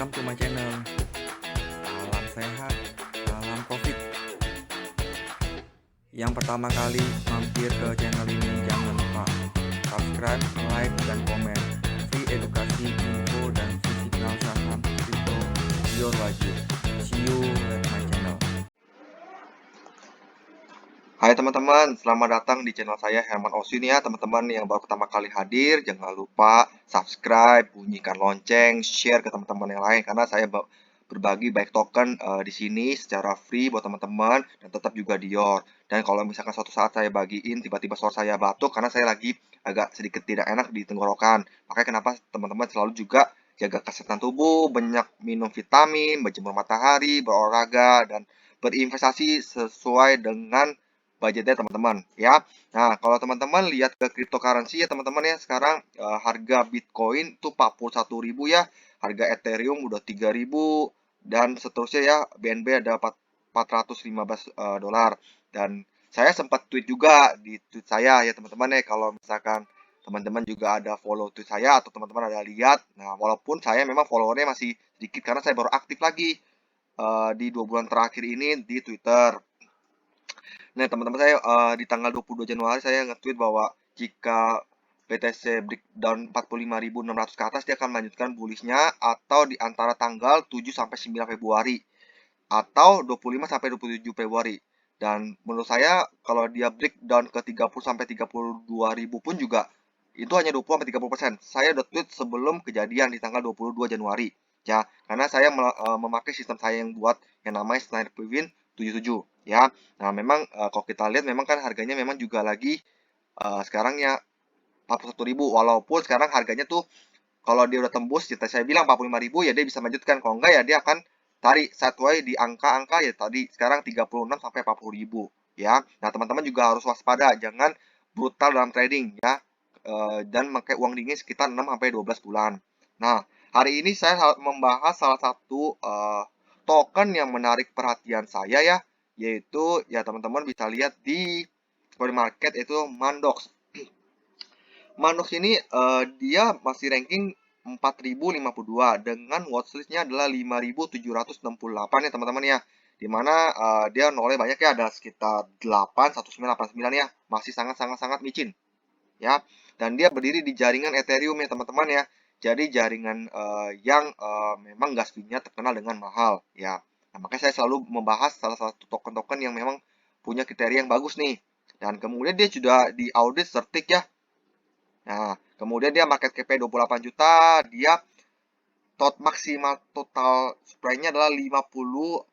Welcome to my channel. Salam sehat, salam profit. Yang pertama kali mampir ke channel ini jangan lupa subscribe, like, dan komen. Free edukasi, info, dan fisikal saham kripto your wajib. See you at my channel. Hai teman-teman, selamat datang di channel saya Herman Osin ya. Teman-teman yang baru pertama kali hadir, jangan lupa subscribe, bunyikan lonceng, share ke teman-teman yang lain karena saya berbagi baik token di sini secara free buat teman-teman dan tetap juga Dior. Dan kalau misalkan suatu saat saya bagiin tiba-tiba suara saya batuk karena saya lagi agak sedikit tidak enak di tenggorokan. Makanya kenapa teman-teman selalu juga jaga kesehatan tubuh, banyak minum vitamin, berjemur matahari, berolahraga, dan berinvestasi sesuai dengan budgetnya teman-teman ya. Nah, kalau teman-teman lihat ke cryptocurrency ya teman-teman ya, sekarang harga Bitcoin tuh 41.000 ya, harga Ethereum udah 3.000 dan seterusnya ya, BNB ada 415 dolar. Dan saya sempat tweet juga di tweet saya ya teman-teman ya, kalau misalkan teman-teman juga ada follow tweet saya atau teman-teman ada lihat. Nah, walaupun saya memang followernya masih sedikit karena saya baru aktif lagi di 2 bulan terakhir ini di Twitter. Nah, teman-teman saya di tanggal 22 Januari saya nge-tweet bahwa jika BTC breakdown 45.600 ke atas dia akan melanjutkan bullishnya atau di antara tanggal 7 sampai 9 Februari atau 25 sampai 27 Februari. Dan menurut saya kalau dia breakdown ke 30 sampai 32.000 pun juga itu hanya 20 sampai 30%. Saya udah tweet sebelum kejadian di tanggal 22 Januari. Ya, karena saya memakai sistem saya yang buat yang namanya Sniper Previn 77 ya. Nah, memang kalau kita lihat memang kan harganya memang juga lagi sekarang ya 41.000 walaupun sekarang harganya tuh kalau dia udah tembus saya bilang 45.000 ya dia bisa melanjutkan, kalau enggak ya dia akan tarik sideways di angka-angka ya tadi sekarang 36 sampai 40.000 ya. Nah, teman-teman juga harus waspada, jangan brutal dalam trading ya. Dan pakai uang dingin sekitar 6 sampai 12 bulan. Nah, hari ini saya membahas salah satu token yang menarik perhatian saya ya, yaitu ya teman-teman bisa lihat di Coin Market itu Mandox. Mandox ini dia masih ranking 4.052 dengan watchlistnya adalah 5.768 ya teman-teman ya. Dimana dia nolnya banyak ya, ada sekitar 8, 1989 ya. Masih sangat-sangat micin ya. Dan dia berdiri di jaringan Ethereum ya teman-teman ya. Jadi jaringan yang memang gas fee-nya terkenal dengan mahal ya. Nah, makanya saya selalu membahas salah satu token-token yang memang punya kriteria yang bagus nih. Dan kemudian dia sudah di audit certik ya. Nah, kemudian dia market cap 28 juta, dia maksimal total supply-nya adalah 50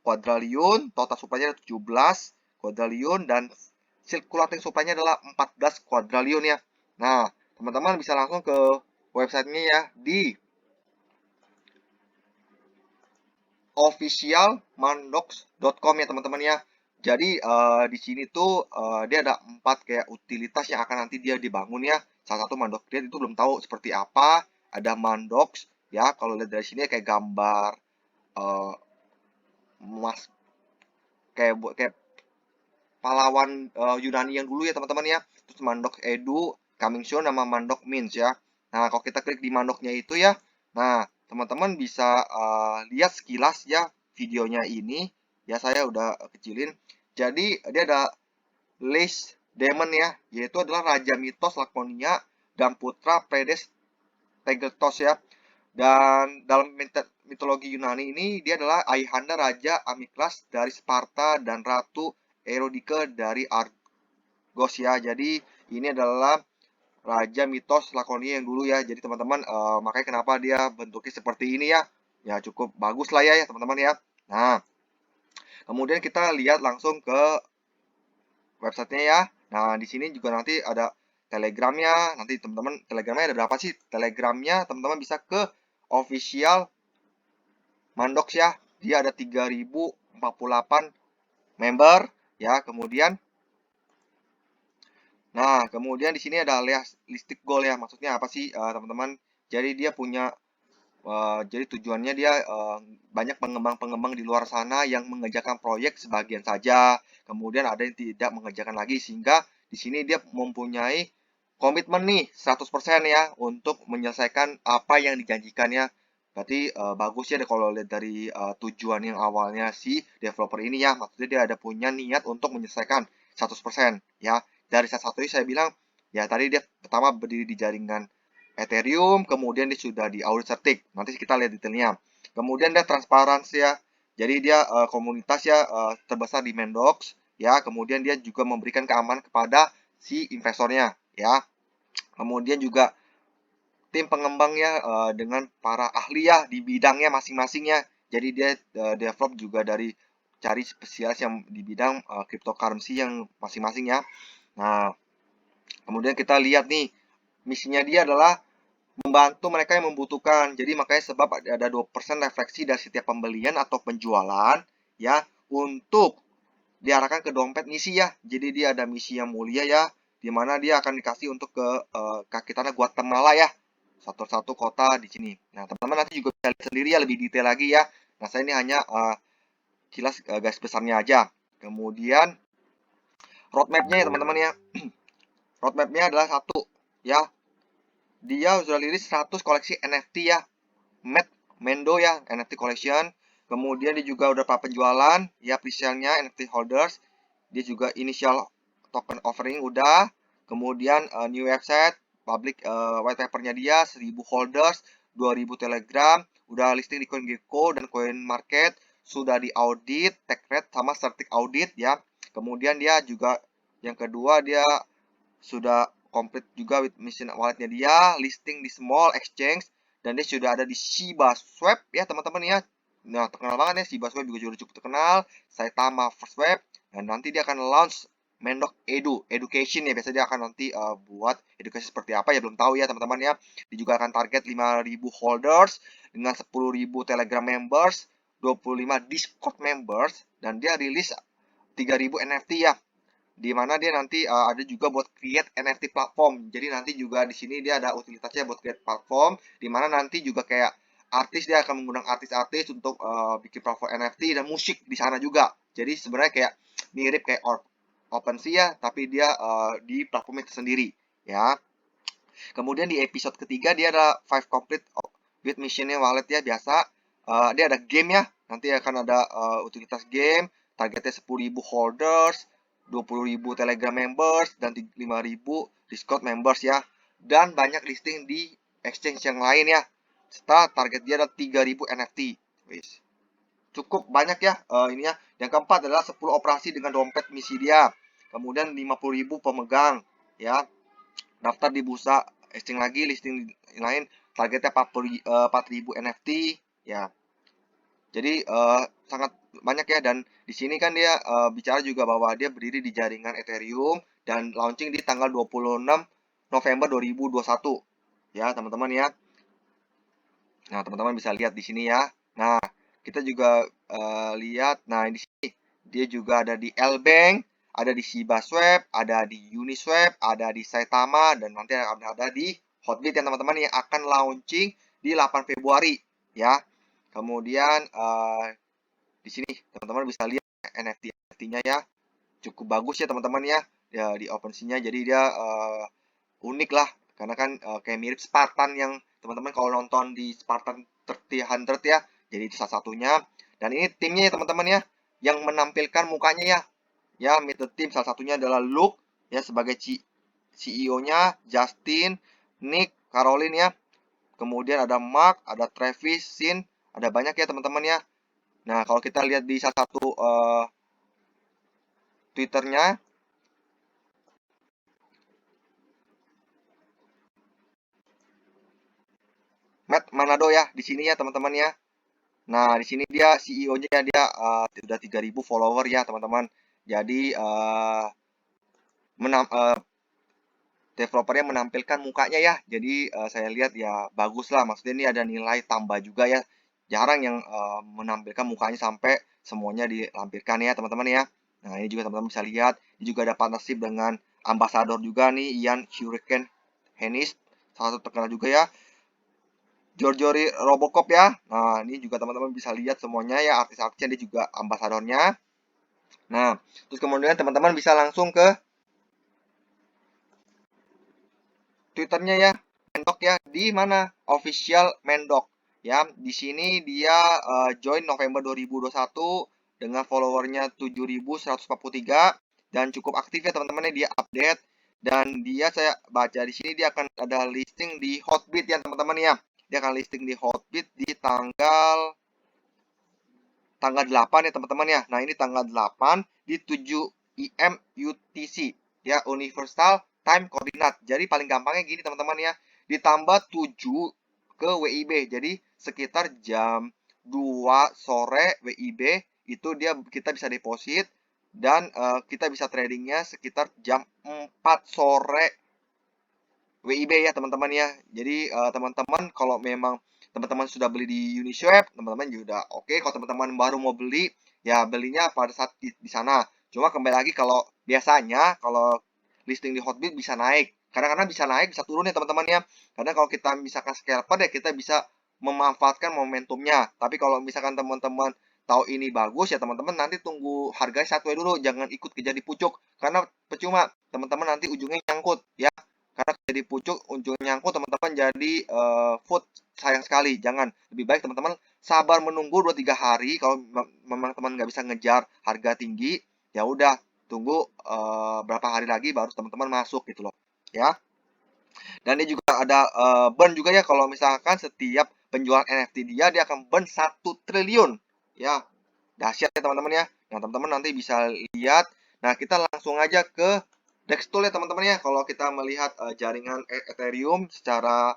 quadrillion, total supply-nya 17 quadrillion, dan circulating supply-nya adalah 14 quadrillion ya. Nah, teman-teman bisa langsung ke websitenya ya di officialmandox.com ya teman-teman ya. Jadi di sini tuh dia ada 4 kayak utilitas yang akan nanti dia dibangun ya. Salah satu Mandox Create itu belum tahu seperti apa. Ada Mandox ya, kalau lihat dari sini kayak gambar mas kayak pahlawan Yunani yang dulu ya teman-teman ya. Terus Mandox Edu, coming soon, nama Mandox Means ya. Nah, kalau kita klik di Mandoknya itu ya, nah teman-teman bisa lihat sekilas ya videonya ini. Ya saya udah kecilin. Jadi dia ada list demon ya, yaitu adalah Raja Mitos Lakonia dan Putra Pedes Tegetos ya. Dan dalam mitologi Yunani ini dia adalah ayahanda Raja Amiklas dari Sparta dan Ratu Erodike dari Argos ya. Jadi ini adalah Raja Mitos Lakonia yang dulu ya. Jadi teman-teman makanya kenapa dia bentuknya seperti ini ya. Ya cukup bagus lah ya teman-teman ya. Nah, kemudian kita lihat langsung ke websitenya ya. Nah, di sini juga nanti ada Telegramnya. Nanti teman-teman Telegramnya ada berapa sih? Telegramnya teman-teman bisa ke official Mandox ya. Dia ada 3048 member ya. Kemudian di sini ada listik goal ya. Maksudnya apa sih teman-teman? Jadi dia punya jadi tujuannya dia banyak pengembang-pengembang di luar sana yang mengerjakan proyek sebagian saja, kemudian ada yang tidak mengerjakan lagi, sehingga di sini dia mempunyai komitmen nih 100% ya untuk menyelesaikan apa yang dijanjikannya Berarti bagus ya kalau lihat dari tujuan yang awalnya si developer ini ya. Maksudnya dia ada punya niat untuk menyelesaikan 100% ya. Dari salah satu saya bilang ya tadi dia pertama berdiri di jaringan Ethereum, kemudian dia sudah di audit certik. Nanti kita lihat detailnya. Kemudian dia transparansi ya. Jadi dia komunitas ya terbesar di Mendox ya. Kemudian dia juga memberikan keamanan kepada si investornya ya. Kemudian juga tim pengembangnya dengan para ahli ya di bidangnya masing-masing ya. Jadi dia develop juga dari cari spesialis yang di bidang cryptocurrency yang masing-masing ya. Nah, kemudian kita lihat nih misinya dia adalah membantu mereka yang membutuhkan. Jadi makanya sebab ada 2% refleksi dari setiap pembelian atau penjualan ya untuk diarahkan ke dompet misi ya. Jadi dia ada misi yang mulia ya, di mana dia akan dikasih untuk ke kaki tanah Guatemala ya. Satu-satu kota di sini. Nah, teman-teman nanti juga bisa lihat sendiri ya lebih detail lagi ya. Nah, saya ini hanya kilas garis besarnya aja. Kemudian roadmapnya ya teman-teman ya. Roadmapnya adalah satu ya. Dia sudah rilis 100 koleksi NFT ya. Mendo ya, NFT collection. Kemudian dia juga udah penjualan ya, presale-nya NFT holders. Dia juga initial token offering udah. Kemudian new website, public white paper-nya dia 1000 holders, 2000 Telegram, udah listing di CoinGecko dan CoinMarket, sudah di audit, tech rate sama certik audit ya. Kemudian dia juga yang kedua dia sudah komplit juga with mission walletnya dia, listing di small exchange, dan dia sudah ada di Shiba Swap ya teman-teman ya. Nah, terkenal banget ya, Shiba Swap juga cukup terkenal. Saitama First Web, dan nanti dia akan launch Mendok Education ya. Biasanya dia akan nanti buat edukasi seperti apa ya, belum tahu ya teman-teman ya. Dia juga akan target 5.000 holders dengan 10.000 Telegram members, 25 Discord members, dan dia rilis 3.000 NFT ya, di mana dia nanti ada juga buat create NFT platform. Jadi nanti juga di sini dia ada utilitasnya buat create platform, di mana nanti juga kayak artis dia akan menggunakan artis-artis untuk bikin platform NFT dan musik di sana juga. Jadi sebenarnya kayak mirip kayak OpenSea ya, tapi dia di platformnya tersendiri ya. Kemudian di episode ketiga dia ada 5 complete with missionnya wallet ya biasa. Dia ada game ya, nanti akan ada utilitas game, targetnya 10.000 holders, 20.000 Telegram members, dan 5.000 Discord members ya. Dan banyak listing di exchange yang lain ya. Setelah target dia ada 3.000 NFT. Wis. Cukup banyak ya ininya. Yang keempat adalah 10 operasi dengan dompet misi dia. Kemudian 50.000 pemegang ya. Daftar di bursa exchange lagi, listing lain, targetnya 4.000 NFT ya. Jadi sangat banyak ya, dan di sini kan dia bicara juga bahwa dia berdiri di jaringan Ethereum dan launching di tanggal 26 November 2021 ya teman-teman ya. Nah teman-teman bisa lihat di sini ya. Nah kita juga lihat, nah di sini dia juga ada di L-Bank, ada di Shiba Swap, ada di Uniswap, ada di Saitama, dan nanti ada di Hotbit ya teman-teman yang akan launching di 8 Februari ya. Kemudian di sini teman-teman bisa lihat NFT-nya ya, cukup bagus ya teman-teman ya, di OpenSea-nya. Jadi dia unik lah, karena kan kayak mirip Spartan yang teman-teman kalau nonton di Spartan 300 ya, jadi itu salah satunya. Dan ini timnya ya teman-teman ya, yang menampilkan mukanya ya, meet the team salah satunya adalah Luke ya sebagai CEO-nya, Justin, Nick, Caroline ya, kemudian ada Mark, ada Travis, Sin, ada banyak ya teman-teman ya. Nah, kalau kita lihat di salah satu Twitternya, Matt Manado ya, di sini ya teman-teman ya. Nah, di sini dia CEO-nya dia udah 3.000 follower ya teman-teman. Jadi developernya menampilkan mukanya ya. Jadi saya lihat ya bagus lah. Maksudnya ini ada nilai tambah juga ya. Jarang yang menampilkan mukanya sampai semuanya dilampirkan ya teman-teman ya. Nah ini juga teman-teman bisa lihat. Ini juga ada partnership dengan ambasador juga nih, Ian Hurricane Hennis, salah satu terkenal juga ya. Giorgiori Robocop ya. Nah ini juga teman-teman bisa lihat semuanya ya, artis-artisnya, dia juga ambasadornya. Nah terus kemudian teman-teman bisa langsung ke Twitternya ya, Mendok ya, di mana official Mendok ya. Di sini dia join November 2021 dengan followernya 7.143 dan cukup aktif ya teman-teman ya, dia update dan dia saya baca di sini dia akan ada listing di Hotbit ya teman-teman ya. Dia akan listing di Hotbit di tanggal 8 ya teman-teman ya. Nah, ini tanggal 8 di 7 IM UTC ya, Universal Time Coordinate. Jadi paling gampangnya gini teman-teman ya. Ditambah 7 ke WIB. Jadi sekitar jam 2 sore WIB itu kita bisa deposit dan kita bisa tradingnya sekitar jam 4 sore WIB ya teman-teman ya. Jadi teman-teman kalau memang teman-teman sudah beli di Uniswap, teman-teman juga oke. Kalau teman-teman baru mau beli, ya belinya pada saat di sana. Cuma kembali lagi kalau biasanya kalau listing di Hotbit bisa naik. Kadang-kadang bisa naik, bisa turun ya teman-teman ya. Karena kalau kita misalkan scalper ya kita bisa memanfaatkan momentumnya. Tapi kalau misalkan teman-teman tahu ini bagus ya teman-teman nanti tunggu harganya satu dulu, jangan ikut kejar di pucuk karena percuma teman-teman nanti ujungnya nyangkut ya. Karena jadi pucuk ujungnya nyangkut teman-teman jadi food, sayang sekali. Jangan, lebih baik teman-teman sabar menunggu 2-3 hari. Kalau memang teman nggak bisa ngejar harga tinggi, ya udah tunggu berapa hari lagi baru teman-teman masuk gitu loh ya. Dan dia juga ada burn juga ya, kalau misalkan setiap penjualan NFT dia akan burn 1 triliun ya. Dahsyat ya teman-teman ya. Nah teman-teman nanti bisa lihat. Nah kita langsung aja ke Dextool ya teman-teman ya. Kalau kita melihat jaringan Ethereum secara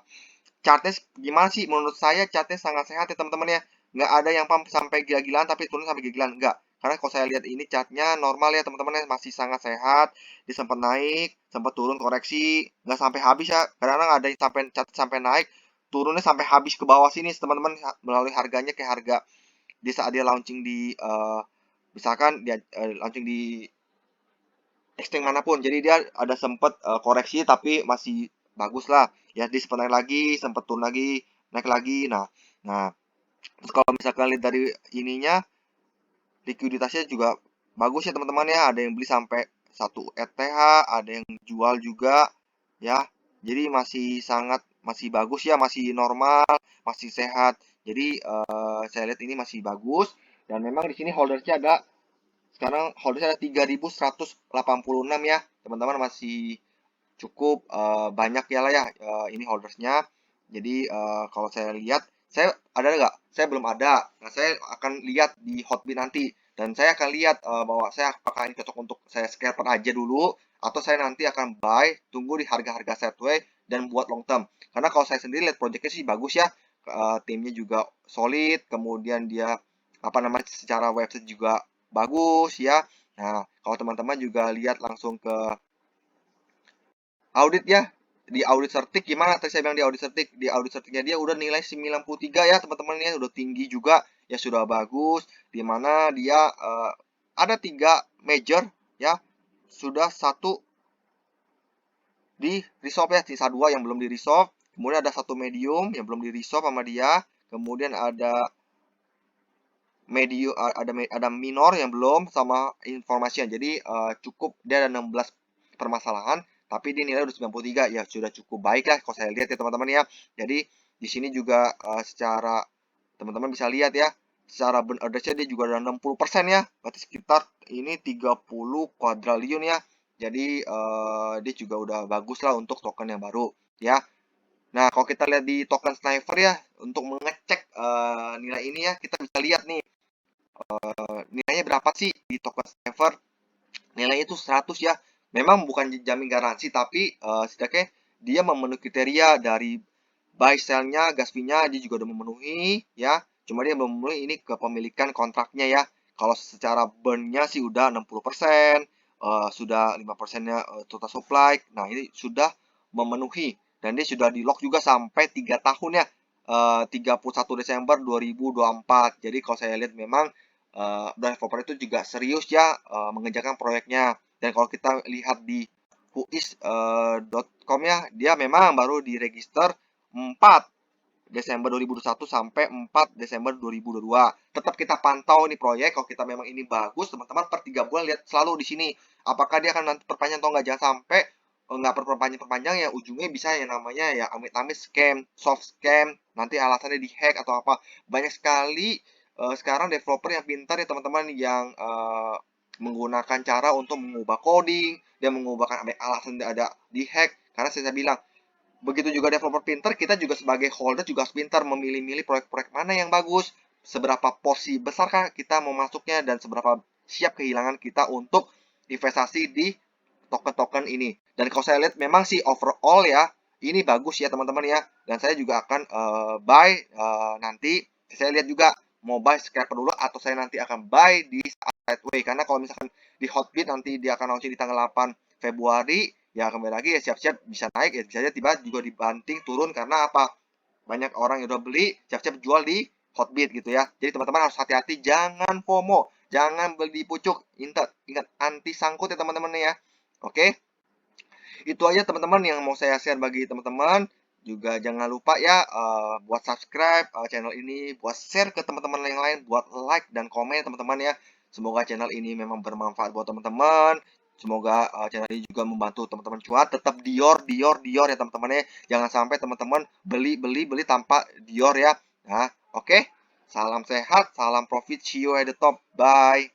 chartnya gimana sih? Menurut saya chartnya sangat sehat ya teman-teman ya. Nggak ada yang pump sampai gila-gilaan tapi turun sampai gila-gilaan. Enggak. Karena kalau saya lihat ini chartnya normal ya teman-teman ya. Masih sangat sehat. Dia sempat naik, sempat turun koreksi. Nggak sampai habis ya. Kadang-kadang ada yang sampai naik. Turunnya sampai habis ke bawah sini teman-teman. Melalui harganya kayak harga di saat dia launching di misalkan dia launching di exchange manapun. Jadi dia ada sempat koreksi tapi masih bagus lah. Ya dia sempat naik lagi, sempat turun lagi, naik lagi. Nah, terus kalau misalkan lihat dari ininya, likuiditasnya juga bagus ya teman-teman ya. Ada yang beli sampai 1 ETH, ada yang jual juga ya. Jadi masih bagus ya, masih normal, masih sehat. Jadi saya lihat ini masih bagus dan memang di sini holdersnya ada sekarang holdersnya ada 3.186 ya teman-teman, masih cukup banyak ya lah ya ini holdersnya. Jadi kalau saya lihat saya ada nggak, saya belum ada. Nah saya akan lihat di Hotbit nanti dan saya akan lihat bahwa saya apakah ini cocok untuk saya scalper aja dulu atau saya nanti akan buy, tunggu di harga-harga sideways dan buat long term. Karena kalau saya sendiri lihat projectnya sih bagus ya, timnya juga solid, kemudian dia apa namanya secara website juga bagus ya. Nah, kalau teman-teman juga lihat langsung ke audit ya. Di audit certik gimana? Tadi saya bilang di audit certik. Di audit certiknya dia udah nilai 93 ya teman-teman ya. Udah tinggi juga. Ya sudah bagus. Dimana dia ada 3 major ya. Sudah 1 di resolve ya. Sisa 2 yang belum di resolve. Kemudian ada 1 medium yang belum di resolve sama dia. Kemudian ada medium, ada minor yang belum sama information. Jadi cukup dia ada 16 permasalahan tapi dia nilai udah 93 ya, sudah cukup baik lah kalau saya lihat ya teman-teman ya. Jadi di sini juga secara teman-teman bisa lihat ya, secara burn average dia juga ada 60% ya, berarti sekitar ini 30 kuadriliun ya. Jadi dia juga udah bagus lah untuk token yang baru ya. Nah kalau kita lihat di token Sniper ya, untuk mengecek nilai ini ya, kita bisa lihat nih nilainya berapa sih di token Sniper. Nilainya itu 100 ya. Memang bukan jamin garansi tapi setidaknya dia memenuhi kriteria dari buy sell-nya, gas fee-nya dia juga udah memenuhi ya. Cuma dia belum memenuhi ini kepemilikan kontraknya ya. Kalau secara burn-nya sih udah 60%, sudah 5%-nya total supply. Nah, ini sudah memenuhi dan dia sudah di lock juga sampai 3 tahun ya. 31 Desember 2024. Jadi kalau saya lihat memang developer itu juga serius ya mengerjakan proyeknya. Dan kalau kita lihat di whois.com ya, dia memang baru diregister 4 Desember 2021 sampai 4 Desember 2022. Tetap kita pantau nih proyek, kalau kita memang ini bagus, teman-teman per 3 bulan lihat selalu di sini. Apakah dia akan nanti perpanjang atau enggak, jangan sampai nggak perpanjang-perpanjang ya ujungnya bisa yang namanya ya amit-amit scam, soft scam, nanti alasannya di-hack atau apa. Banyak sekali sekarang developer yang pintar ya teman-teman yang menggunakan cara untuk mengubah coding dan mengubahkan alasan ada di-hack. Karena saya bilang, begitu juga developer pintar, kita juga sebagai holder juga harus pintar memilih-milih proyek-proyek mana yang bagus, seberapa porsi besarkah kita mau masuknya, dan seberapa siap kehilangan kita untuk investasi di token-token ini. Dan kalau saya lihat memang sih overall ya, ini bagus ya teman-teman ya. Dan saya juga akan buy nanti. Saya lihat juga mau buy scalper dulu atau saya nanti akan buy di sideway. Karena kalau misalkan di Hotbit nanti dia akan launching di tanggal 8 Februari, ya kembali lagi ya siap-siap bisa naik ya bisa aja tiba juga dibanting turun karena apa? Banyak orang yang udah beli siap-siap jual di Hotbit gitu ya. Jadi teman-teman harus hati-hati, jangan FOMO, jangan beli di pucuk. Ingat, anti sangkut ya teman-teman ya. Oke, itu aja teman-teman yang mau saya share bagi teman-teman. Juga jangan lupa ya buat subscribe channel ini, buat share ke teman-teman yang lain, buat like dan komen teman-teman ya. Semoga channel ini memang bermanfaat buat teman-teman. Semoga channel ini juga membantu teman-teman cuat. Tetap Dior, Dior, Dior ya teman-teman ya. Jangan sampai teman-teman beli tanpa Dior ya. Nah, oke. Salam sehat, salam profit, see you at the top. Bye.